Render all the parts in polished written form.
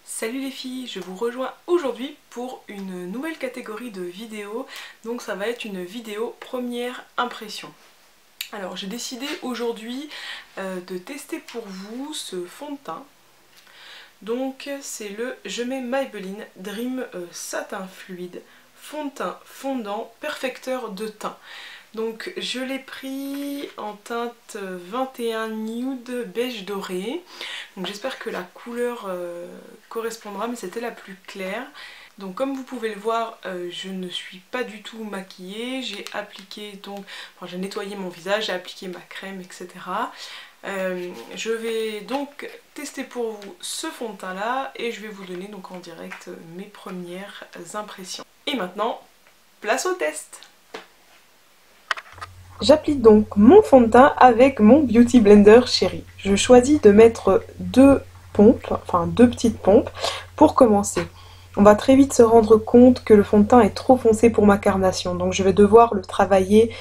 Salut les filles, je vous rejoins aujourd'hui pour une nouvelle catégorie de vidéos. Donc ça va être une vidéo première impression. Alors j'ai décidé aujourd'hui de tester pour vous ce fond de teint. Donc c'est le Je mets Maybelline Dream Satin Fluide fond de teint fondant perfecteur de teint. Donc je l'ai pris en teinte 21 nude beige doré. Donc j'espère que la couleur correspondra, mais c'était la plus claire. Donc comme vous pouvez le voir, je ne suis pas du tout maquillée. J'ai appliqué donc, enfin j'ai nettoyé mon visage, j'ai appliqué ma crème, etc. Je vais donc tester pour vous ce fond de teint là et je vais vous donner donc en direct mes premières impressions. Et maintenant, place au test! J'applique donc mon fond de teint avec mon Beauty Blender Chéri. Je choisis de mettre deux petites pompes pour commencer. On va très vite se rendre compte que le fond de teint est trop foncé pour ma carnation, donc je vais devoir le travailler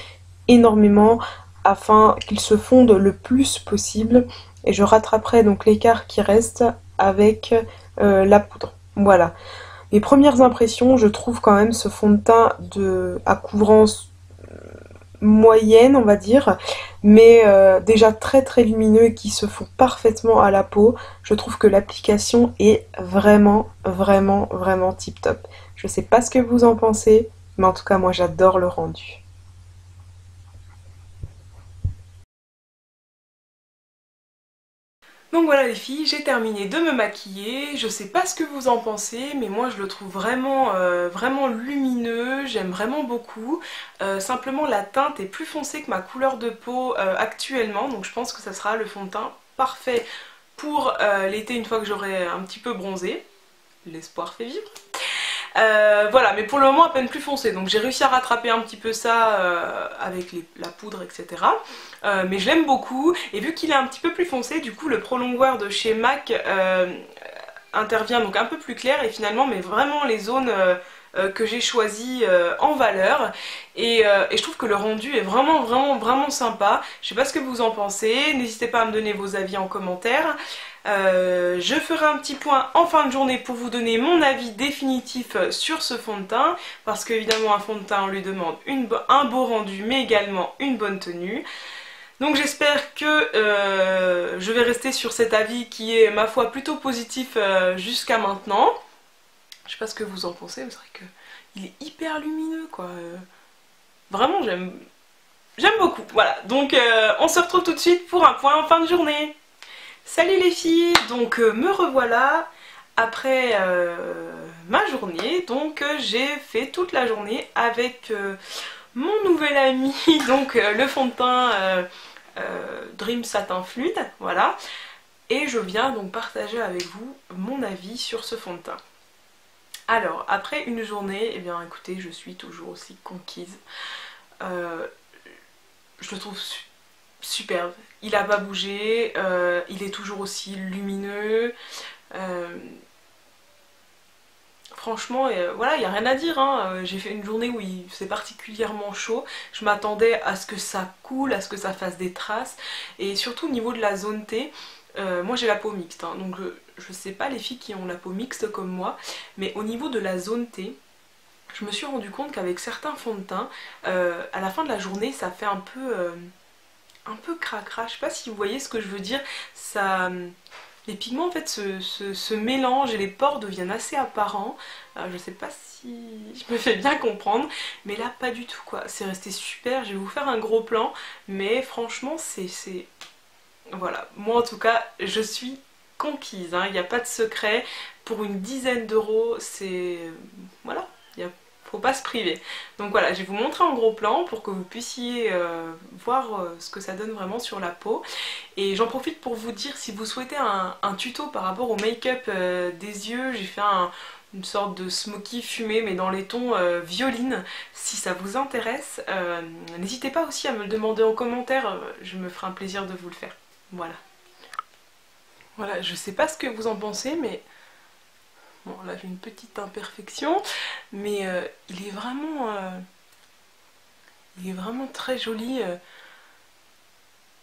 énormément afin qu'il se fonde le plus possible et je rattraperai donc l'écart qui reste avec la poudre. Voilà. Mes premières impressions, je trouve quand même ce fond de teint à couvrance moyenne on va dire, mais déjà très très lumineux et qui se fond parfaitement à la peau. Je trouve que l'application est vraiment tip top. Je sais pas ce que vous en pensez, mais en tout cas moi j'adore le rendu. Donc voilà les filles, j'ai terminé de me maquiller, je sais pas ce que vous en pensez, mais moi je le trouve vraiment lumineux, j'aime vraiment beaucoup. Simplement la teinte est plus foncée que ma couleur de peau actuellement, donc je pense que ça sera le fond de teint parfait pour l'été une fois que j'aurai un petit peu bronzé. L'espoir fait vivre. Voilà, mais pour le moment à peine plus foncé, donc j'ai réussi à rattraper un petit peu ça avec la poudre, etc. Mais je l'aime beaucoup, et vu qu'il est un petit peu plus foncé, du coup le prolongeur de chez MAC intervient donc un peu plus clair, et finalement met vraiment les zones que j'ai choisies en valeur, et je trouve que le rendu est vraiment sympa. Je sais pas ce que vous en pensez, n'hésitez pas à me donner vos avis en commentaire. Je ferai un petit point en fin de journée pour vous donner mon avis définitif sur ce fond de teint, parce qu'évidemment un fond de teint on lui demande un beau rendu mais également une bonne tenue. Donc j'espère que je vais rester sur cet avis qui est ma foi plutôt positif jusqu'à maintenant. Je sais pas ce que vous en pensez, mais c'est vrai qu'il est hyper lumineux quoi. Vraiment j'aime beaucoup. Voilà, donc on se retrouve tout de suite pour un point en fin de journée. Salut les filles, donc me revoilà après ma journée. Donc j'ai fait toute la journée avec mon nouvel ami, donc le fond de teint Dream Satin Fluide, voilà. Et je viens donc partager avec vous mon avis sur ce fond de teint. Alors, après une journée, eh bien écoutez, je suis toujours aussi conquise. Je le trouve superbe. Il a pas bougé, il est toujours aussi lumineux. Franchement, voilà, il n'y a rien à dire, hein. J'ai fait une journée où il faisait particulièrement chaud. Je m'attendais à ce que ça coule, à ce que ça fasse des traces. Et surtout au niveau de la zone T, moi j'ai la peau mixte, hein, donc je sais pas les filles qui ont la peau mixte comme moi, mais au niveau de la zone T, je me suis rendu compte qu'avec certains fonds de teint, à la fin de la journée, ça fait un peu cracra. Je sais pas si vous voyez ce que je veux dire. Ça, les pigments en fait se mélangent et les pores deviennent assez apparents. Je sais pas si je me fais bien comprendre, mais là pas du tout quoi. C'est resté super. Je vais vous faire un gros plan, mais franchement c'est... Voilà, moi en tout cas je suis conquise, hein. Il n'y a pas de secret. Pour une dizaine d'euros, c'est... Voilà, faut pas se priver. Donc voilà, je vais vous montrer en gros plan pour que vous puissiez voir ce que ça donne vraiment sur la peau. Et j'en profite pour vous dire, si vous souhaitez un tuto par rapport au make-up des yeux, j'ai fait une sorte de smoky fumé mais dans les tons violine. Si ça vous intéresse, n'hésitez pas aussi à me le demander en commentaire, je me ferai un plaisir de vous le faire. Voilà. Voilà, je sais pas ce que vous en pensez, mais... Bon, là j'ai une petite imperfection, mais il est vraiment très joli.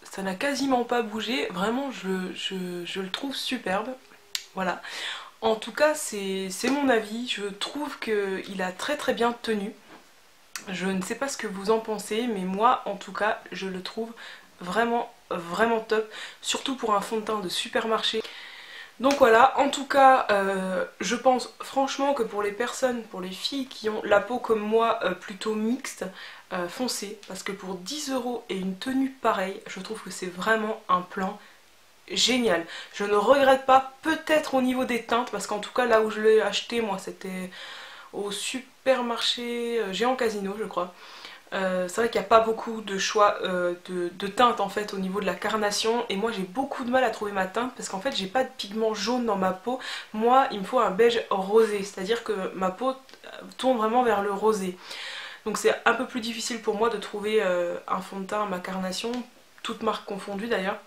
Ça n'a quasiment pas bougé, vraiment je le trouve superbe. Voilà. En tout cas, c'est mon avis. Je trouve qu'il a très très bien tenu. Je ne sais pas ce que vous en pensez, mais moi, en tout cas, je le trouve vraiment, vraiment top. Surtout pour un fond de teint de supermarché. Donc voilà, en tout cas, je pense franchement que pour les personnes, pour les filles qui ont la peau comme moi plutôt mixte, foncez. Parce que pour 10 € et une tenue pareille, je trouve que c'est vraiment un plan génial. Je ne regrette pas, peut-être au niveau des teintes, parce qu'en tout cas là où je l'ai acheté, moi c'était au supermarché Géant Casino je crois. C'est vrai qu'il n'y a pas beaucoup de choix de teintes en fait au niveau de la carnation, et moi j'ai beaucoup de mal à trouver ma teinte parce qu'en fait j'ai pas de pigment jaune dans ma peau. Moi il me faut un beige rosé, c'est à dire que ma peau tourne vraiment vers le rosé, donc c'est un peu plus difficile pour moi de trouver un fond de teint à ma carnation, toutes marques confondues d'ailleurs.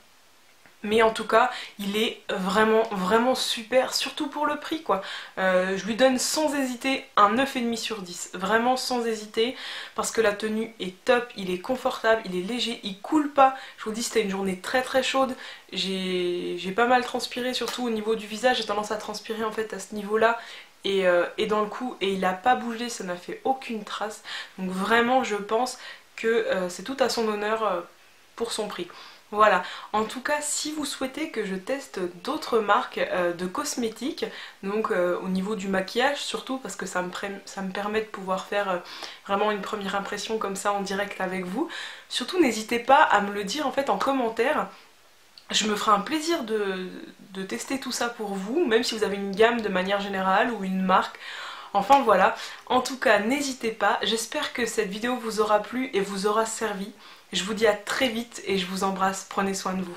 Mais en tout cas, il est vraiment, vraiment super, surtout pour le prix quoi. Je lui donne sans hésiter un 9,5 sur 10, vraiment sans hésiter, parce que la tenue est top, il est confortable, il est léger, il coule pas. Je vous dis, c'était une journée très très chaude, j'ai pas mal transpiré, surtout au niveau du visage, j'ai tendance à transpirer en fait à ce niveau-là. Et dans le cou, et il a pas bougé, ça n'a fait aucune trace. Donc vraiment, je pense que c'est tout à son honneur pour son prix. Voilà, en tout cas si vous souhaitez que je teste d'autres marques de cosmétiques, donc au niveau du maquillage surtout, parce que ça me permet de pouvoir faire vraiment une première impression comme ça en direct avec vous, surtout n'hésitez pas à me le dire en fait en commentaire. Je me ferai un plaisir de tester tout ça pour vous, même si vous avez une gamme de manière générale ou une marque. Enfin voilà, en tout cas n'hésitez pas, j'espère que cette vidéo vous aura plu et vous aura servi. Je vous dis à très vite et je vous embrasse, prenez soin de vous.